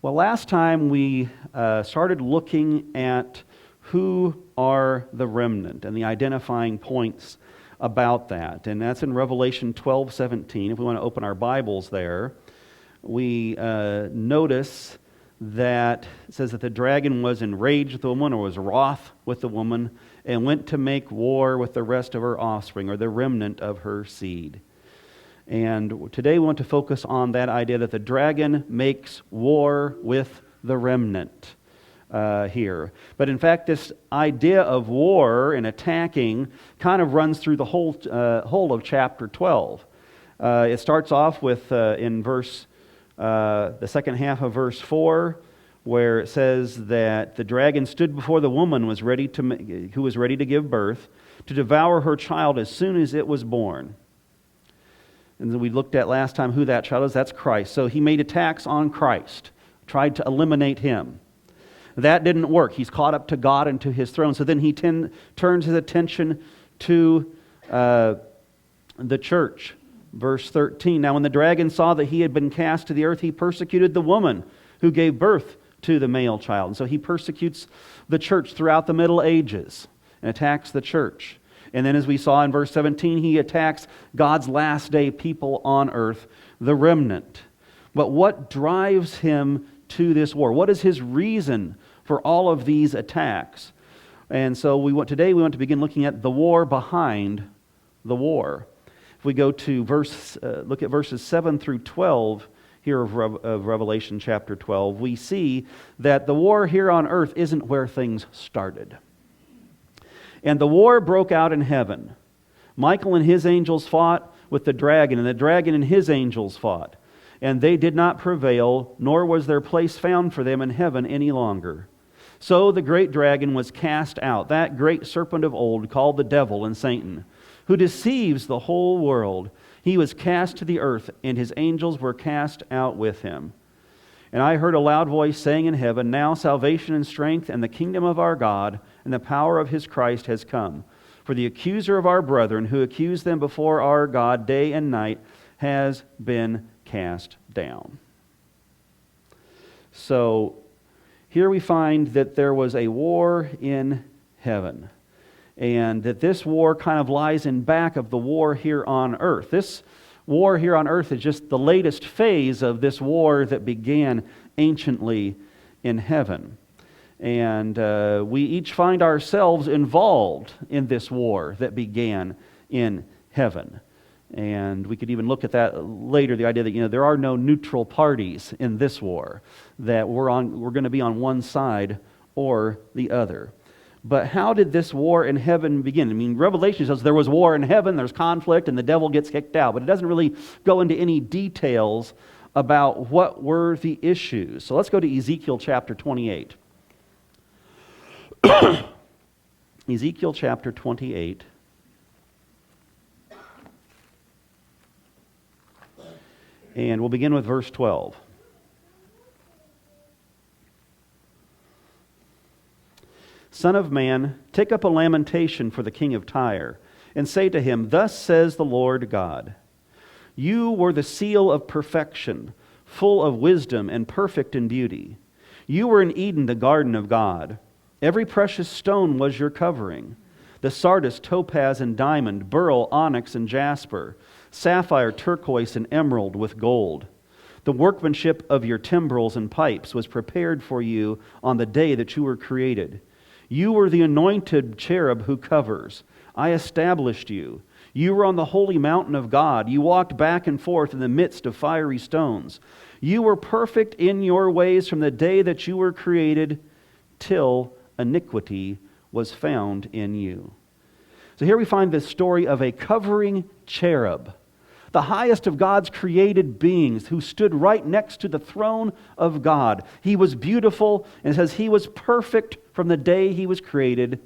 Well, last time we started looking at who are the remnant and the identifying points about that. And that's in Revelation 12:17. If we want to open our Bibles there, we notice that it says that the dragon was enraged with the woman, or was wroth with the woman, and went to make war with the rest of her offspring, or the remnant of her seed. And today we want to focus on that idea that the dragon makes war with the remnant here. But in fact, this idea of war and attacking kind of runs through the whole of chapter 12. It starts off with in the second half of verse 4, where it says that the dragon stood before the woman who was ready to give birth, to devour her child as soon as it was born. And then we looked at last time who that child is. That's Christ. So he made attacks on Christ, tried to eliminate him. That didn't work. He's caught up to God and to his throne. So then he turns his attention to the church. Verse 13, now when the dragon saw that he had been cast to the earth, he persecuted the woman who gave birth to the male child. And so he persecutes the church throughout the Middle Ages and attacks the church. And then as we saw in verse 17, he attacks God's last day people on earth, the remnant. But what drives him to this war? What is his reason for all of these attacks? And so today we want to begin looking at the war behind the war. If we go to look at verses 7 through 12 here of Revelation chapter 12, we see that the war here on earth isn't where things started. And the war broke out in heaven. Michael and his angels fought with the dragon, and the dragon and his angels fought. And they did not prevail, nor was their place found for them in heaven any longer. So the great dragon was cast out, that great serpent of old, called the devil and Satan, who deceives the whole world. He was cast to the earth, and his angels were cast out with him. And I heard a loud voice saying in heaven, now salvation and strength and the kingdom of our God and the power of his Christ has come. For the accuser of our brethren, who accused them before our God day and night, has been cast down. So here we find that there was a war in heaven, and that this war kind of lies in back of the war here on earth. This war here on earth is just the latest phase of this war that began anciently in heaven. And we each find ourselves involved in this war that began in heaven. And we could even look at that later, the idea that there are no neutral parties in this war, that we're going to be on one side or the other. But how did this war in heaven begin? I mean, Revelation says there was war in heaven, there's conflict, and the devil gets kicked out. But it doesn't really go into any details about what were the issues. So let's go to Ezekiel Chapter 28. Ezekiel Chapter 28. And we'll begin with verse 12. Son of man, take up a lamentation for the king of Tyre, and say to him, thus says the Lord God, you were the seal of perfection, full of wisdom and perfect in beauty. You were in Eden, the garden of God. Every precious stone was your covering, the sardius, topaz, and diamond, beryl, onyx, and jasper, sapphire, turquoise, and emerald with gold. The workmanship of your timbrels and pipes was prepared for you on the day that you were created. You were the anointed cherub who covers. I established you. You were on the holy mountain of God. You walked back and forth in the midst of fiery stones. You were perfect in your ways from the day that you were created till iniquity was found in you. So here we find this story of a covering cherub, the highest of God's created beings, who stood right next to the throne of God. He was beautiful, and it says he was perfect from the day he was created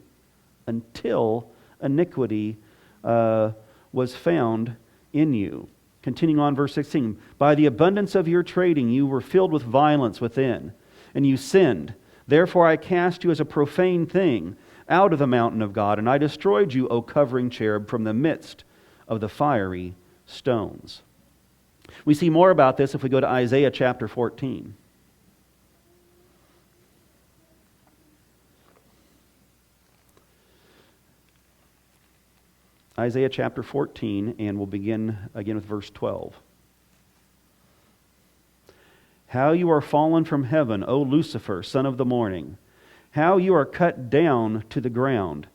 until iniquity was found in you. Continuing on, verse 16, by the abundance of your trading you were filled with violence within, and you sinned. Therefore I cast you as a profane thing out of the mountain of God, and I destroyed you, O covering cherub, from the midst of the fiery stones. We see more about this if we go to Isaiah chapter 14. Isaiah chapter 14, and we'll begin again with verse 12. How you are fallen from heaven, O Lucifer, son of the morning! How you are cut down to the ground,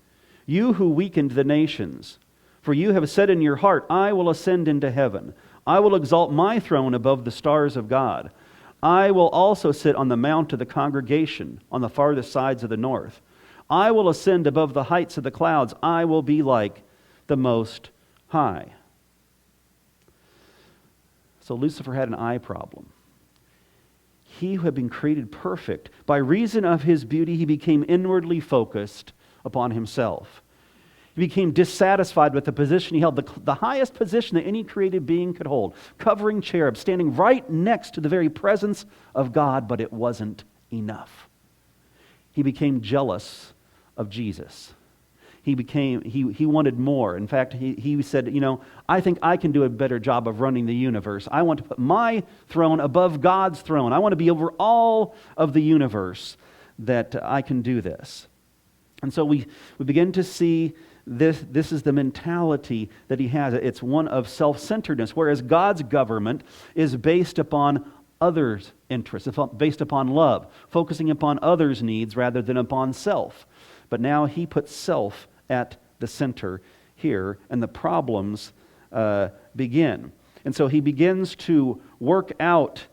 you who weakened the nations! For you have said in your heart, I will ascend into heaven. I will exalt my throne above the stars of God. I will also sit on the mount of the congregation, on the farthest sides of the north. I will ascend above the heights of the clouds. I will be like the Most High. So Lucifer had an eye problem. He who had been created perfect, by reason of his beauty, he became inwardly focused upon himself. He became dissatisfied with the position he held, the highest position that any created being could hold, covering cherub, standing right next to the very presence of God, but it wasn't enough. He became jealous of Jesus. He wanted more. In fact, he said, I think I can do a better job of running the universe. I want to put my throne above God's throne. I want to be over all of the universe, that I can do this. And so we begin to see this is the mentality that he has. It's one of self-centeredness, whereas God's government is based upon others' interests. It's based upon love, focusing upon others' needs rather than upon self. But now he puts self at the center here, and the problems begin. And so he begins to work out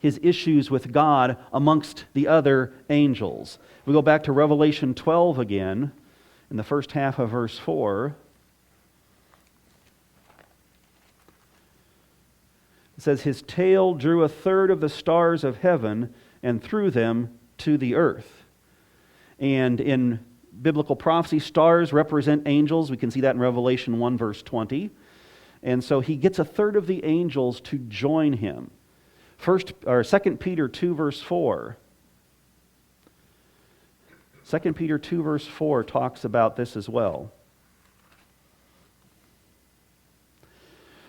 his issues with God amongst the other angels. We go back to Revelation 12 again, in the first half of verse 4. It says, his tail drew a third of the stars of heaven and threw them to the earth. And in biblical prophecy, stars represent angels. We can see that in Revelation 1, verse 20. And so he gets a third of the angels to join him. 2 Peter 2, verse 4. 2 Peter 2, verse 4 talks about this as well.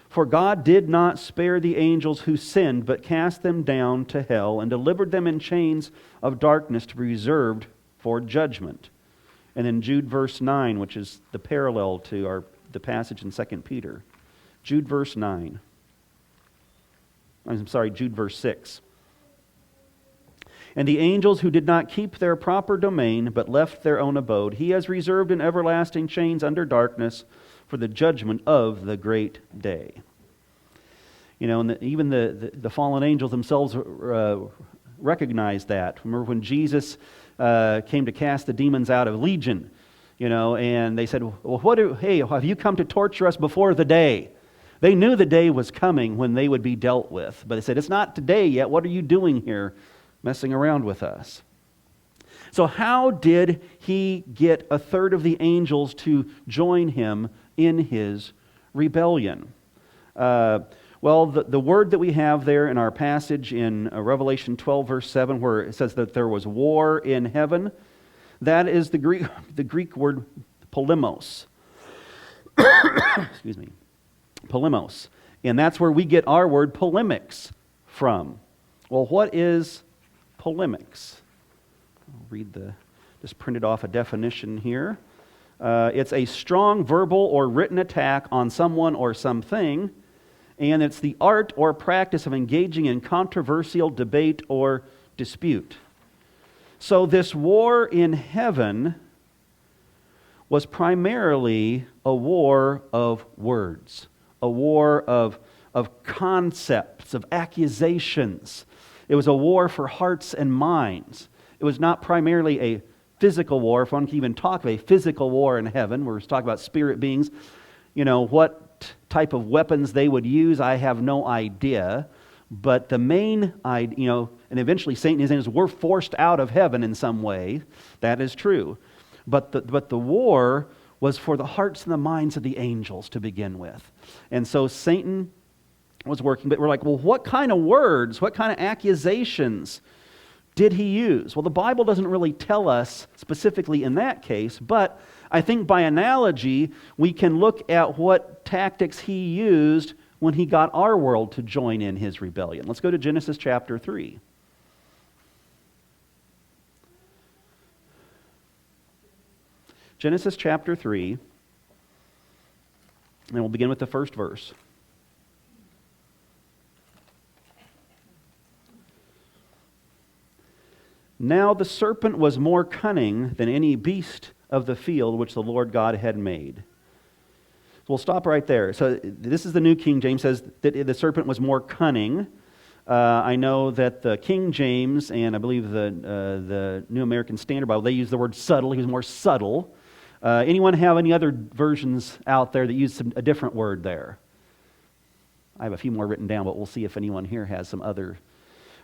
For God did not spare the angels who sinned, but cast them down to hell and delivered them in chains of darkness to be reserved for judgment. And then Jude verse 9, which is the parallel to the passage in 2 Peter. Jude verse 9. Jude verse 6. And the angels who did not keep their proper domain, but left their own abode, he has reserved in everlasting chains under darkness for the judgment of the great day. And even the fallen angels themselves recognize that. Remember when Jesus came to cast the demons out of Legion, and they said, well, hey, have you come to torture us before the day? They knew the day was coming when they would be dealt with. But they said, it's not today yet. What are you doing here, messing around with us? So how did he get a third of the angels to join him in his rebellion? Well, the word that we have there in our passage in Revelation 12, verse 7, where it says that there was war in heaven, that is the Greek word polemos. Excuse me. Polemos. And that's where we get our word polemics from. Well, what is polemics? I'll just printed off a definition here. It's a strong verbal or written attack on someone or something, and it's the art or practice of engaging in controversial debate or dispute. So this war in heaven was primarily a war of words, a war of concepts, of accusations. It was a war for hearts and minds. It was not primarily a physical war, if one can even talk of a physical war in heaven, where we're talking about spirit beings. What type of weapons they would use, I have no idea. But the main idea, and eventually Satan and his angels were forced out of heaven in some way. That is true. But the war was for the hearts and the minds of the angels to begin with. And so Satan was working, but we're like, well, what kind of words, what kind of accusations did he use? Well, the Bible doesn't really tell us specifically in that case, but I think by analogy, we can look at what tactics he used when he got our world to join in his rebellion. Let's go to Genesis chapter 3. Genesis chapter 3, And we'll begin with the first verse. Now the serpent was more cunning than any beast of the field which the Lord God had made. We'll stop right there. So this is the New King James, says that the serpent was more cunning. I know that the King James and I believe the New American Standard Bible, they use the word subtle. He was more subtle. Anyone have any other versions out there that use a different word there? I have a few more written down, but we'll see if anyone here has some other.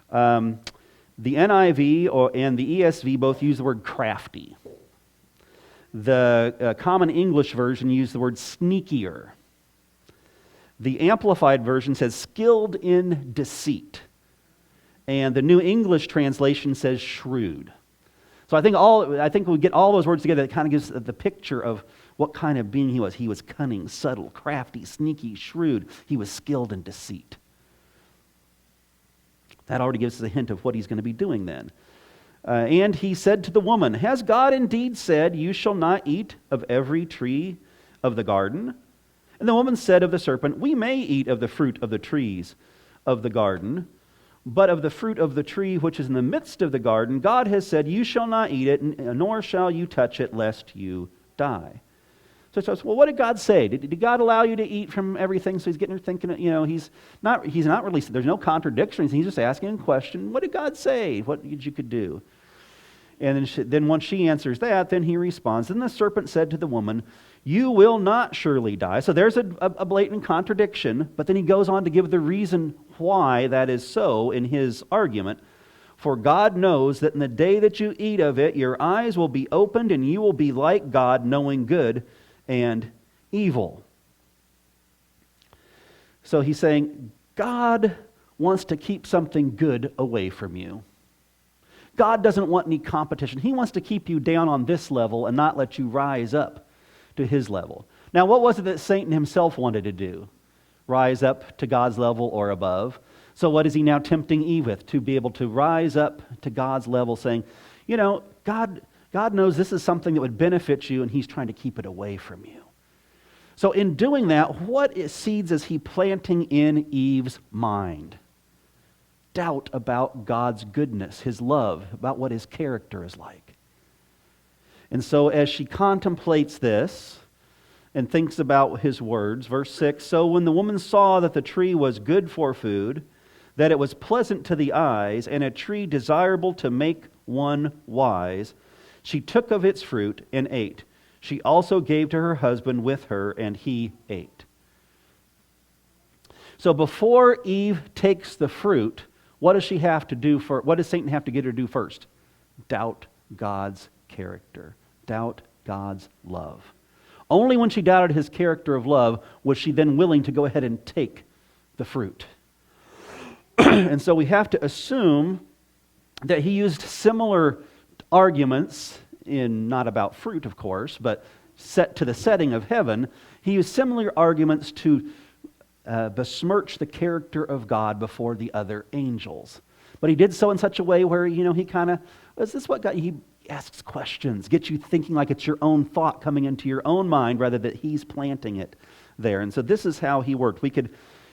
The NIV and the ESV both use the word crafty. The Common English Version used the word sneakier. The Amplified Version says skilled in deceit. And the New English Translation says shrewd. So I think we get all those words together, it kind of gives the picture of what kind of being he was. He was cunning, subtle, crafty, sneaky, shrewd. He was skilled in deceit. That already gives us a hint of what he's going to be doing then. And he said to the woman, "Has God indeed said, 'You shall not eat of every tree of the garden'?" And the woman said of the serpent, "We may eat of the fruit of the trees of the garden, but of the fruit of the tree which is in the midst of the garden, God has said, 'You shall not eat it, nor shall you touch it, lest you die.'" So it says, well, what did God say? Did God allow you to eat from everything? So he's getting her thinking, he's not really, there's no contradictions. He's just asking a question. What did God say? What did you could do? And then once she answers that, then he responds, "Then the serpent said to the woman, 'You will not surely die.'" So there's a blatant contradiction, but then he goes on to give the reason why that is so in his argument. "For God knows that in the day that you eat of it, your eyes will be opened and you will be like God, knowing good and evil." So he's saying, God wants to keep something good away from you. God doesn't want any competition. He wants to keep you down on this level and not let you rise up to his level. Now, what was it that Satan himself wanted to do? Rise up to God's level or above. So what is he now tempting Eve with? To be able to rise up to God's level, saying, God knows this is something that would benefit you, and he's trying to keep it away from you. So in doing that, what seeds is he planting in Eve's mind? Doubt about God's goodness, his love, about what his character is like. And so as she contemplates this and thinks about his words, verse 6, "So when the woman saw that the tree was good for food, that it was pleasant to the eyes, and a tree desirable to make one wise, she took of its fruit and ate. She also gave to her husband with her, and he ate." So before Eve takes the fruit, what does she have to do what does Satan have to get her to do first? Doubt God's character. Doubt God's love. Only when she doubted his character of love was she then willing to go ahead and take the fruit. And so we have to assume that he used similar arguments not about fruit, of course, but set to the setting of heaven. He used similar arguments to besmirch the character of God before the other angels. But he did so in such a way where, he kind of, is this what God, he asks questions, gets you thinking like it's your own thought coming into your own mind rather than he's planting it there. And so this is how he worked. We could,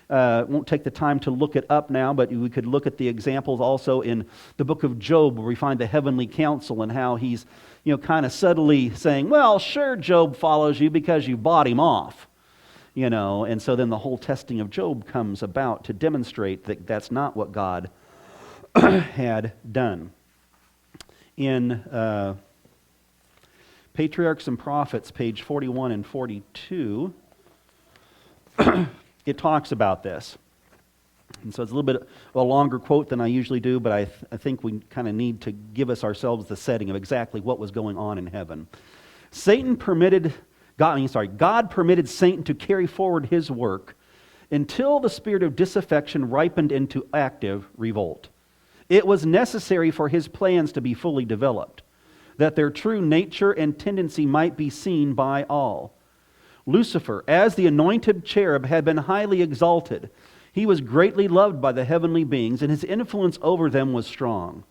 won't take the time to look it up now, but we could look at the examples also in the book of Job where we find the heavenly council and how he's, kind of subtly saying, well, sure, Job follows you because you bought him off. And so then the whole testing of Job comes about to demonstrate that that's not what God had done. In Patriarchs and Prophets, page 41 and 42, it talks about this. And so it's a little bit of a longer quote than I usually do, but I think we kind of need to give ourselves the setting of exactly what was going on in heaven. God permitted Satan to carry forward his work until the spirit of disaffection ripened into active revolt. It was necessary for his plans to be fully developed, that their true nature and tendency might be seen by all. Lucifer, as the anointed cherub, had been highly exalted. He was greatly loved by the heavenly beings, and his influence over them was strong.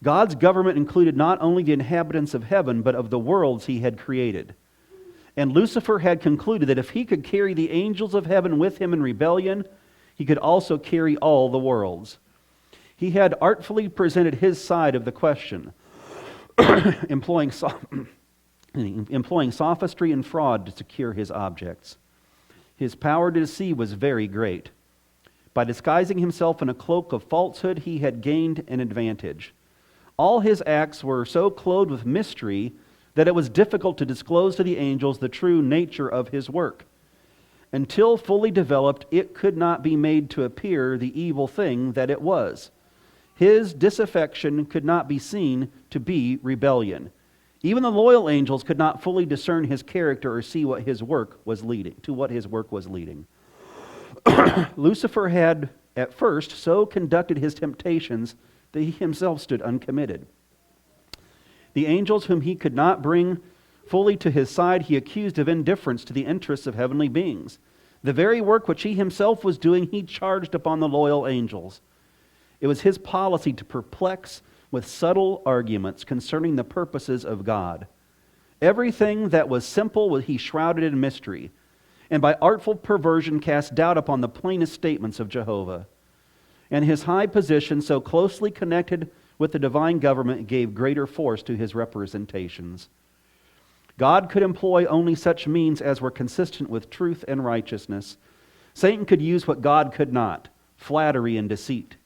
God's government included not only the inhabitants of heaven, but of the worlds he had created. And Lucifer had concluded that if he could carry the angels of heaven with him in rebellion, he could also carry all the worlds. He had artfully presented his side of the question, employing sophistry and fraud to secure his objects. His power to deceive was very great. By disguising himself in a cloak of falsehood, he had gained an advantage. All his acts were so clothed with mystery that it was difficult to disclose to the angels the true nature of his work. Until fully developed, it could not be made to appear the evil thing that it was. His disaffection could not be seen to be rebellion. Even the loyal angels could not fully discern his character or see what his work was leading. Lucifer had at first so conducted his temptations that he himself stood uncommitted. The angels whom he could not bring fully to his side, he accused of indifference to the interests of heavenly beings. The very work which he himself was doing, he charged upon the loyal angels. It was his policy to perplex with subtle arguments concerning the purposes of God. Everything that was simple he shrouded in mystery, and by artful perversion cast doubt upon the plainest statements of Jehovah. And his high position, so closely connected with the divine government, gave greater force to his representations. God could employ only such means as were consistent with truth and righteousness. Satan could use what God could not, flattery and deceit.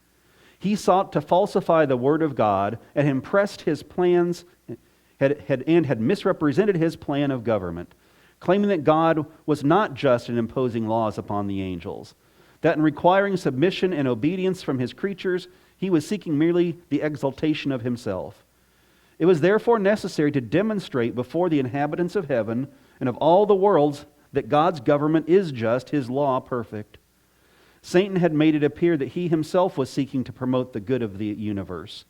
He sought to falsify the word of God and impressed his plans had misrepresented his plan of government, claiming that God was not just in imposing laws upon the angels, that in requiring submission and obedience from his creatures, he was seeking merely the exaltation of himself. It was therefore necessary to demonstrate before the inhabitants of heaven and of all the worlds that God's government is just, his law perfect. Satan had made it appear that he himself was seeking to promote the good of the universe.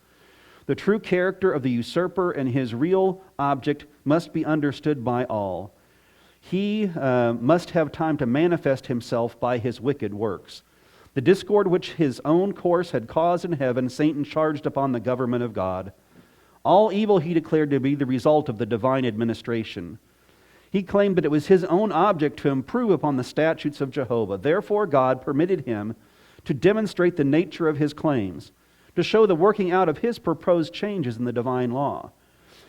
The true character of the usurper and his real object must be understood by all. He must have time to manifest himself by his wicked works. The discord which his own course had caused in heaven, Satan charged upon the government of God. All evil he declared to be the result of the divine administration. He claimed that it was his own object to improve upon the statutes of Jehovah. Therefore, God permitted him to demonstrate the nature of his claims, to show the working out of his proposed changes in the divine law.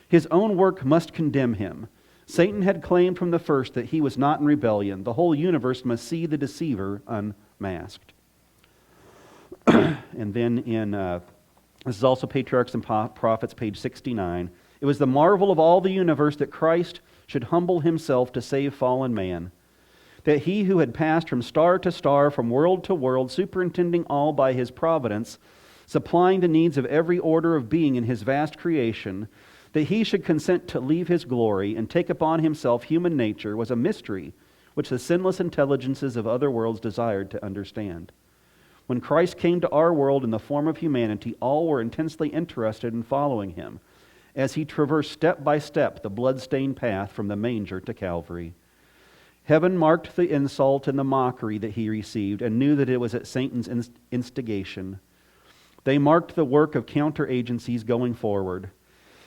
His own work must condemn him. Satan had claimed from the first that he was not in rebellion. The whole universe must see the deceiver unmasked. And then this is also Patriarchs and Prophets, page 69. It was the marvel of all the universe that Christ should humble himself to save fallen man, that he who had passed from star to star, from world to world, superintending all by his providence, supplying the needs of every order of being in his vast creation, that he should consent to leave his glory and take upon himself human nature was a mystery which the sinless intelligences of other worlds desired to understand. When Christ came to our world in the form of humanity, all were intensely interested in following him as he traversed step by step the blood-stained path from the manger to Calvary. Heaven marked the insult and the mockery that he received and knew that it was at Satan's instigation. They marked the work of counter-agencies going forward.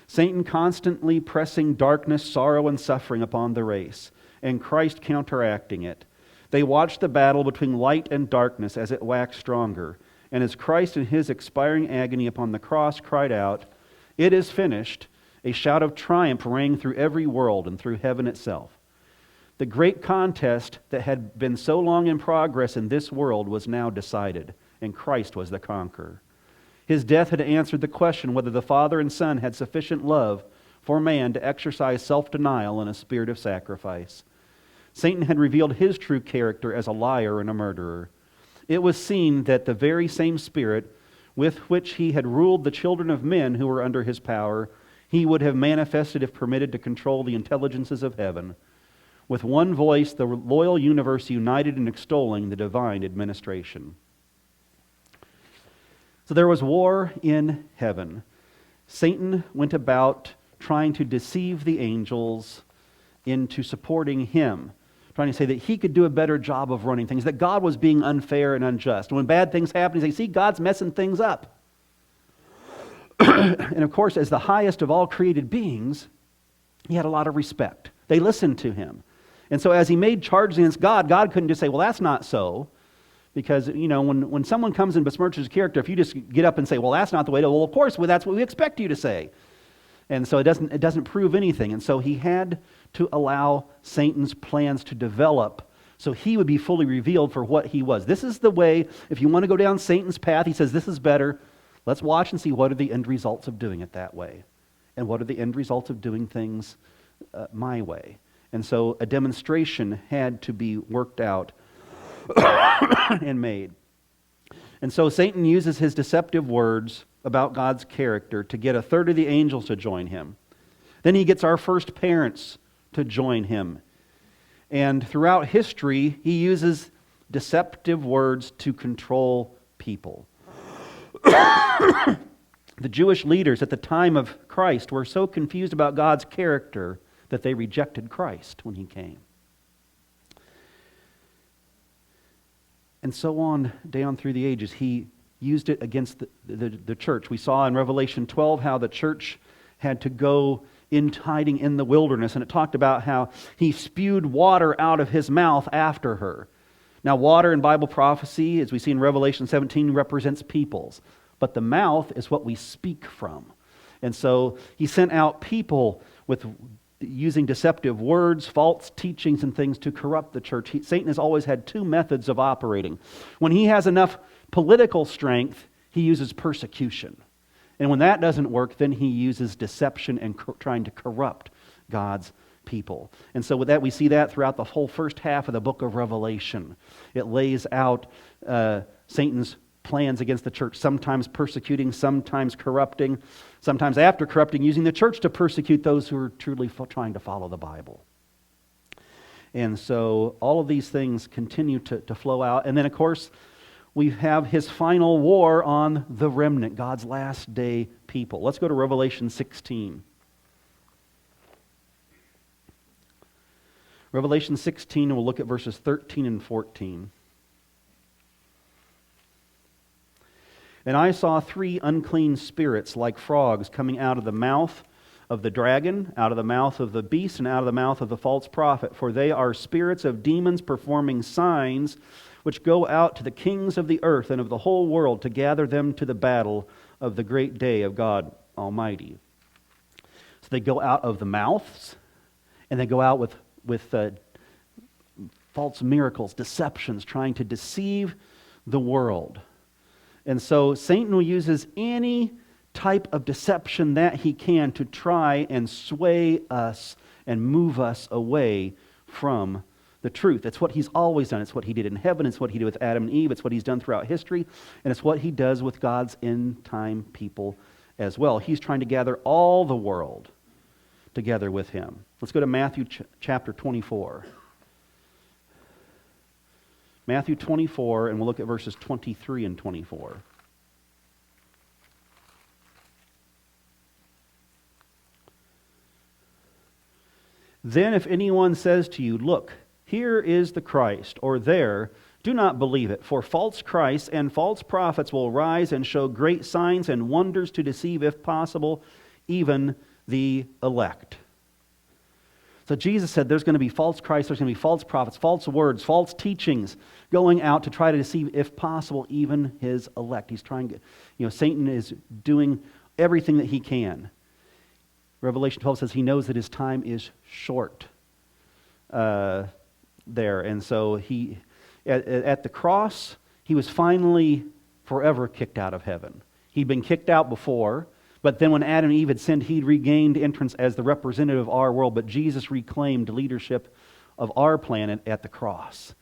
Satan constantly pressing darkness, sorrow, and suffering upon the race, and Christ counteracting it. They watched the battle between light and darkness as it waxed stronger, and as Christ in his expiring agony upon the cross cried out, "It is finished," a shout of triumph rang through every world and through heaven itself. The great contest that had been so long in progress in this world was now decided, and Christ was the conqueror. His death had answered the question whether the Father and Son had sufficient love for man to exercise self-denial and a spirit of sacrifice. Satan had revealed his true character as a liar and a murderer. It was seen that the very same spirit with which he had ruled the children of men who were under his power, he would have manifested if permitted to control the intelligences of heaven. With one voice, the loyal universe united in extolling the divine administration. So there was war in heaven. Satan went about trying to deceive the angels into supporting him, trying to say that he could do a better job of running things, that God was being unfair and unjust. And when bad things happen, he says, see, God's messing things up. And of course, as the highest of all created beings, he had a lot of respect. They listened to him. And so as he made charges against God, God couldn't just say, well, that's not so. Because, when someone comes and besmirches his character, if you just get up and say, well, that's not the way to, well, of course, that's what we expect you to say. And so it doesn't prove anything. And so he had to allow Satan's plans to develop so he would be fully revealed for what he was. This is the way, if you want to go down Satan's path, he says, this is better. Let's watch and see what are the end results of doing it that way. And what are the end results of doing things my way. And so a demonstration had to be worked out and made. And so Satan uses his deceptive words about God's character to get a third of the angels to join him. Then he gets our first parents to join him. And throughout history, he uses deceptive words to control people. The Jewish leaders at the time of Christ were so confused about God's character that they rejected Christ when he came. And so on down through the ages, he used it against the church. We saw in Revelation 12 how the church had to go in hiding in the wilderness, and it talked about how he spewed water out of his mouth after her. Now, water in Bible prophecy, as we see in Revelation 17, represents peoples, but the mouth is what we speak from. And so he sent out people with using deceptive words, false teachings, and things to corrupt the church. Satan has always had two methods of operating. When he has enough political strength, he uses persecution. And when that doesn't work, then he uses deception and trying to corrupt God's people. And so with that, we see that throughout the whole first half of the book of Revelation. It lays out Satan's plans against the church, sometimes persecuting, sometimes corrupting, sometimes after corrupting, using the church to persecute those who are truly trying to follow the Bible. And so all of these things continue to flow out. And then, of course, we have his final war on the remnant, God's last day people. Let's go to Revelation 16. Revelation 16, and we'll look at verses 13 and 14. And I saw 3 unclean spirits like frogs coming out of the mouth of the dragon, out of the mouth of the beast, and out of the mouth of the false prophet. For they are spirits of demons performing signs, which go out to the kings of the earth and of the whole world to gather them to the battle of the great day of God Almighty. So they go out of the mouths, and they go out with false miracles, deceptions, trying to deceive the world. And so Satan uses any type of deception that he can to try and sway us and move us away from the truth. It's what he's always done. It's what he did in heaven. It's what he did with Adam and Eve. It's what he's done throughout history. And it's what he does with God's end-time people as well. He's trying to gather all the world together with him. Let's go to Matthew chapter 24. Matthew 24, and we'll look at verses 23 and 24. Then if anyone says to you, look, here is the Christ, or there, do not believe it. For false Christs and false prophets will rise and show great signs and wonders to deceive, if possible, even the elect. So Jesus said there's going to be false Christs, there's going to be false prophets, false words, false teachings going out to try to deceive, if possible, even his elect. He's trying to, Satan is doing everything that he can. Revelation 12 says he knows that his time is short there. And so he, at the cross, he was finally forever kicked out of heaven. He'd been kicked out before, but then when Adam and Eve had sinned, he'd regained entrance as the representative of our world, but Jesus reclaimed leadership of our planet at the cross.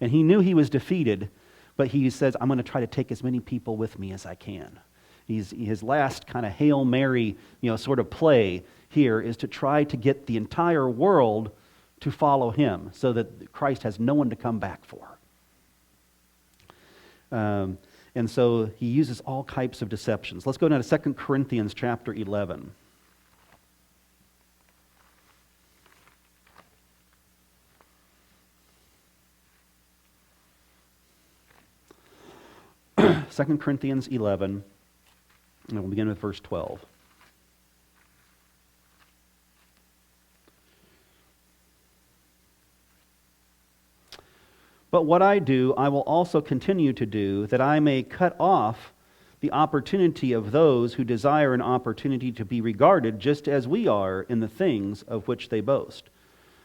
And he knew he was defeated, but he says, I'm going to try to take as many people with me as I can. His last kind of Hail Mary, sort of play here is to try to get the entire world to follow him so that Christ has no one to come back for. And so he uses all types of deceptions. Let's go now to 2 Corinthians chapter 11. Second Corinthians 11, and we'll begin with verse 12. But what I do, I will also continue to do, that I may cut off the opportunity of those who desire an opportunity to be regarded just as we are in the things of which they boast.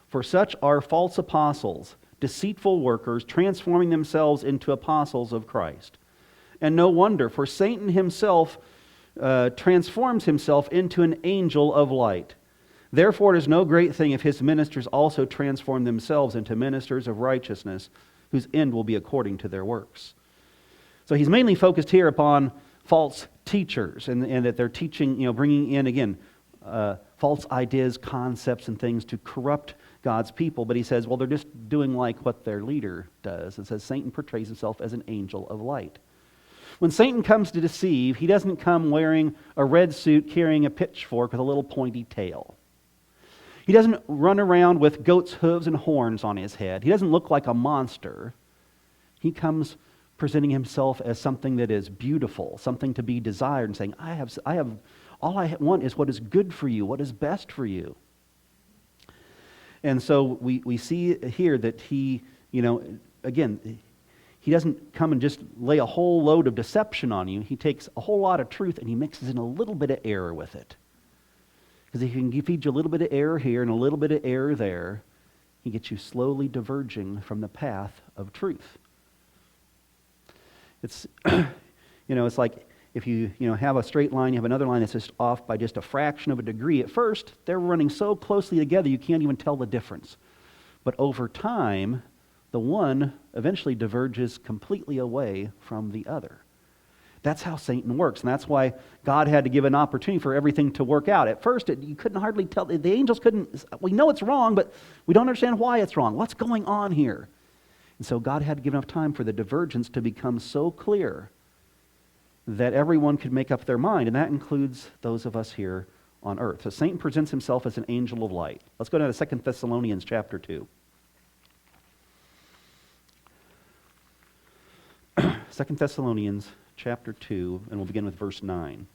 For such are false apostles, deceitful workers, transforming themselves into apostles of Christ. And no wonder, for Satan himself transforms himself into an angel of light. Therefore it is no great thing if his ministers also transform themselves into ministers of righteousness, whose end will be according to their works. So he's mainly focused here upon false teachers, and that they're teaching, bringing in, again, false ideas, concepts, and things to corrupt God's people. But he says, well, they're just doing like what their leader does. It says Satan portrays himself as an angel of light. When Satan comes to deceive, he doesn't come wearing a red suit carrying a pitchfork with a little pointy tail. He doesn't run around with goat's hooves and horns on his head. He doesn't look like a monster. He comes presenting himself as something that is beautiful, something to be desired, and saying, all I want is what is good for you, what is best for you. And so we see here that he, again, he doesn't come and just lay a whole load of deception on you. He takes a whole lot of truth and he mixes in a little bit of error with it. Because if he can feed you a little bit of error here and a little bit of error there, he gets you slowly diverging from the path of truth. It's, it's like if you have a straight line, you have another line that's just off by just a fraction of a degree. At first, they're running so closely together you can't even tell the difference. But over time, the one eventually diverges completely away from the other. That's how Satan works, and that's why God had to give an opportunity for everything to work out. At first, you couldn't hardly tell. The angels couldn't. We know it's wrong, but we don't understand why it's wrong. What's going on here? And so God had to give enough time for the divergence to become so clear that everyone could make up their mind, and that includes those of us here on earth. So Satan presents himself as an angel of light. Let's go down to 2 Thessalonians Chapter 2. 2 Thessalonians Chapter 2, and we'll begin with verse 9.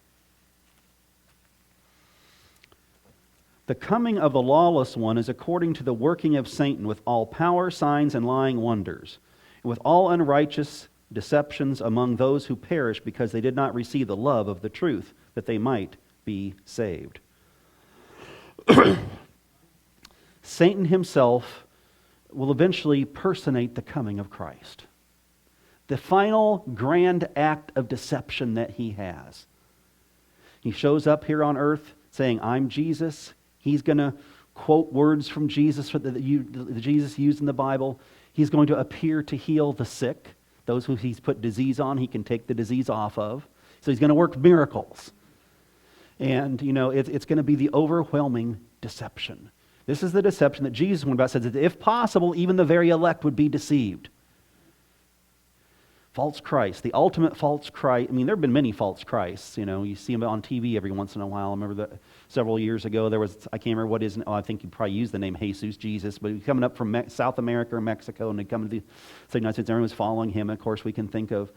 The coming of the lawless one is according to the working of Satan with all power, signs, and lying wonders, and with all unrighteous deceptions among those who perish because they did not receive the love of the truth, that they might be saved. Satan himself will eventually personate the coming of Christ. The final grand act of deception that he has. He shows up here on earth saying, I'm Jesus. He's going to quote words from Jesus that Jesus used in the Bible. He's going to appear to heal the sick. Those who he's put disease on, he can take the disease off of. So he's going to work miracles. And, it's going to be the overwhelming deception. This is the deception that Jesus went about, said that if possible, even the very elect would be deceived. False Christ, the ultimate false Christ. I mean, there have been many false Christs. You see them on TV every once in a while. I remember that several years ago, there was, I can't remember what his, I think you probably used the name Jesus, Jesus, but he was coming up from South America or Mexico, and they'd come to the United States, everyone was following him. And of course, we can think of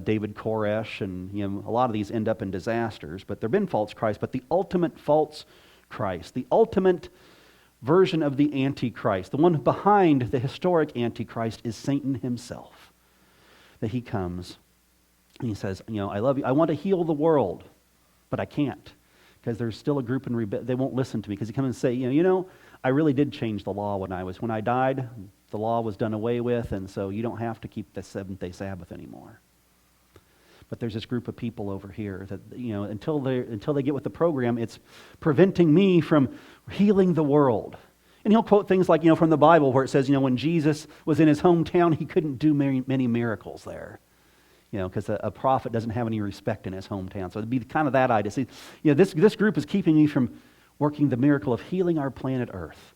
David Koresh, and a lot of these end up in disasters. But there have been false Christs, but the ultimate false Christ, the ultimate version of the Antichrist, the one behind the historic Antichrist is Satan himself. That he comes and he says, I love you. I want to heal the world, but I can't because there's still a group in rebellion. They won't listen to me because he comes and say, I really did change the law when I died. The law was done away with, and so you don't have to keep the seventh-day Sabbath anymore. But there's this group of people over here that until they get with the program, it's preventing me from healing the world. And he'll quote things like, from the Bible where it says, when Jesus was in his hometown, he couldn't do many miracles there. Because a prophet doesn't have any respect in his hometown. So it'd be kind of that idea. See, this group is keeping me from working the miracle of healing our planet Earth.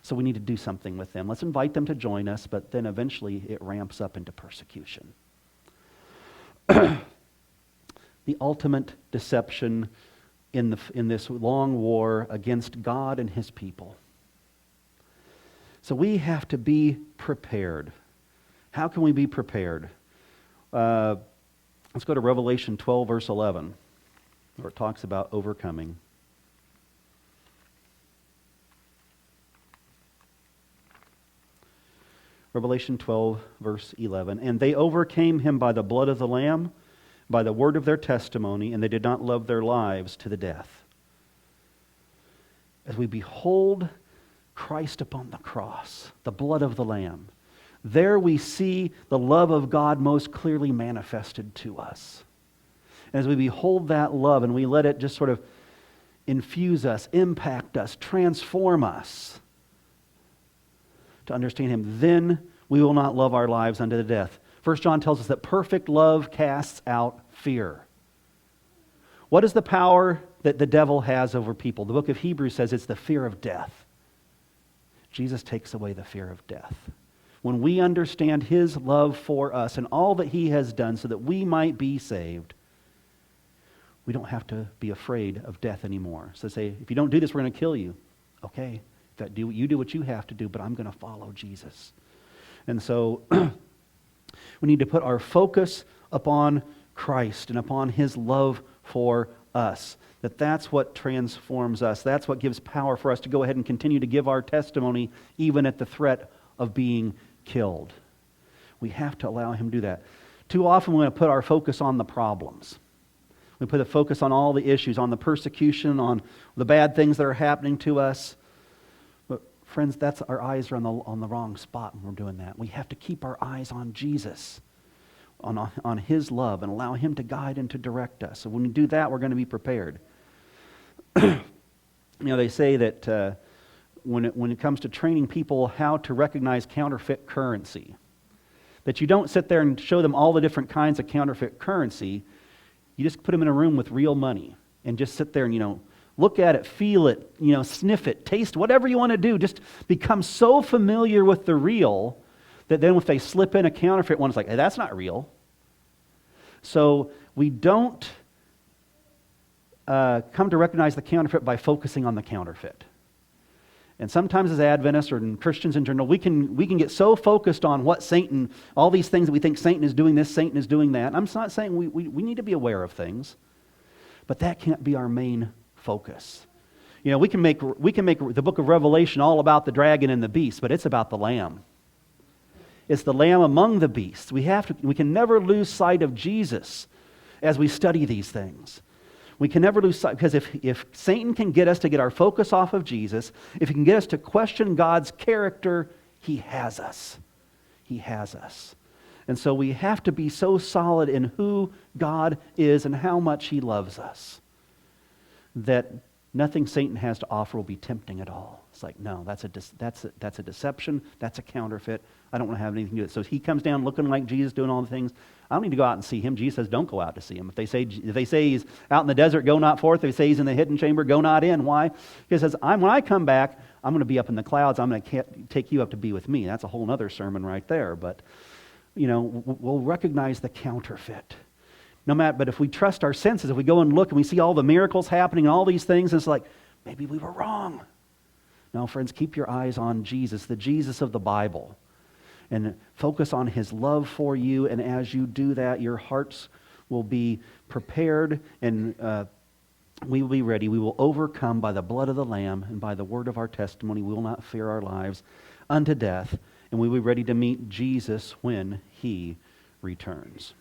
So we need to do something with them. Let's invite them to join us, but then eventually it ramps up into persecution. The ultimate deception in this long war against God and his people. So we have to be prepared. How can we be prepared? Let's go to Revelation 12, verse 11, where it talks about overcoming. Revelation 12, verse 11. And they overcame him by the blood of the Lamb, by the word of their testimony, and they did not love their lives to the death. As we behold Christ upon the cross, the blood of the Lamb, there we see the love of God most clearly manifested to us. And as we behold that love and we let it just sort of infuse us, impact us, transform us to understand Him, then we will not love our lives unto the death. 1 John tells us that perfect love casts out fear. What is the power that the devil has over people? The book of Hebrews says it's the fear of death. Jesus takes away the fear of death. When we understand His love for us and all that He has done so that we might be saved, we don't have to be afraid of death anymore. So say, if you don't do this, we're going to kill you. Okay, you do what you have to do, but I'm going to follow Jesus. And so we need to put our focus upon Christ and upon His love for us. That's what transforms us. That's what gives power for us to go ahead and continue to give our testimony even at the threat of being killed. We have to allow Him to do that. Too often we're going to put our focus on the problems. We put the focus on all the issues, on the persecution, on the bad things that are happening to us. But friends, our eyes are on the wrong spot when we're doing that. We have to keep our eyes on Jesus, on His love, and allow Him to guide and to direct us. So when we do that, we're going to be prepared. They say that when it comes to training people how to recognize counterfeit currency, that you don't sit there and show them all the different kinds of counterfeit currency. You just put them in a room with real money and just sit there and, look at it, feel it, sniff it, taste, whatever you want to do. Just become so familiar with the real that then if they slip in a counterfeit one, it's like, hey, that's not real. So we don't come to recognize the counterfeit by focusing on the counterfeit. And sometimes as Adventists or Christians in general, we can get so focused on what Satan, all these things that we think Satan is doing this, Satan is doing that. And I'm not saying we need to be aware of things, but that can't be our main focus. We can make the book of Revelation all about the dragon and the beast, but it's about the Lamb. It's the Lamb among the beasts. We can never lose sight of Jesus as we study these things. We can never lose sight, because if Satan can get us to get our focus off of Jesus, if he can get us to question God's character, he has us. He has us. And so we have to be so solid in who God is and how much He loves us that nothing Satan has to offer will be tempting at all. It's like, no, that's a deception. That's a counterfeit. I don't want to have anything to do with it. So if he comes down looking like Jesus, doing all the things, I don't need to go out and see him. Jesus says, don't go out to see him. If they say he's out in the desert, go not forth. If they say he's in the hidden chamber, go not in. Why? He says, when I come back, I'm going to be up in the clouds. I'm going to take you up to be with me. That's a whole other sermon right there. But, we'll recognize the counterfeit. But if we trust our senses, if we go and look and we see all the miracles happening and all these things, it's like, maybe we were wrong. No, friends, keep your eyes on Jesus, the Jesus of the Bible, and focus on His love for you. And as you do that, your hearts will be prepared and we will be ready. We will overcome by the blood of the Lamb and by the word of our testimony. We will not fear our lives unto death, and we will be ready to meet Jesus when He returns.